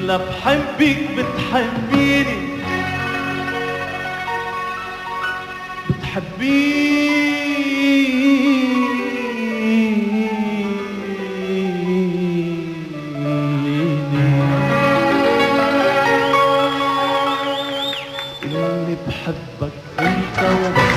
لا بحبك بتحبيني اللي بحبك انت وبس.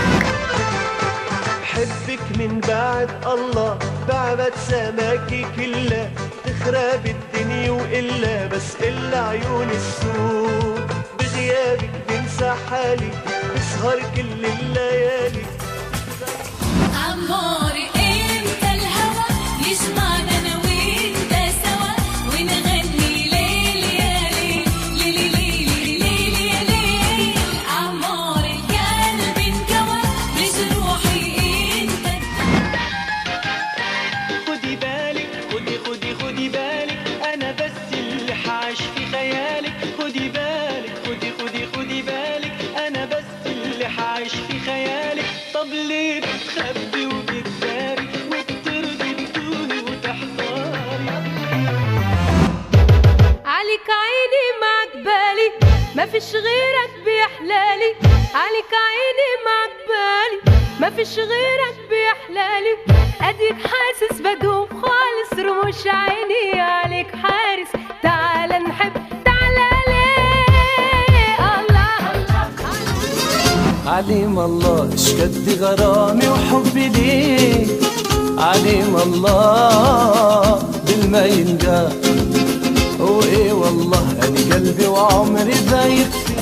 بحبك من بعد الله بعبد سماكي كلها، تخرب الدنيا وإلا بس إلا عيون السوق، بغيابك بنسى حالي بسهر كل الليالي. عماري امتى الهوى يجمعنا انا وانت سوا، ونغني ليل يا ليل ليل ليل ليل يا ليل. عماري القلب انكوى بجروحي انت. خدي بالك خدي بالك انا بس اللي حاش في خيالك. خدي بالك خدي بالك انا بس اللي حاش في خيالك. طب ليه بتخبي وبتداري وبترضي بدوني وتحتاري؟ عليك عيني معك بالي ما فيش غيرك بيحلالي. عليك عيني معك بالي ما فيش غيرك بيحلالي. اديك حاسس بدوب خالص رموش عيني عليك حارس. تعال نحب تعال ليه الله عليم الله اشكد غرامي وحبي ليك. عليم الله بالما ينقال وايه والله انا قلبي وعمري ضايق فيك.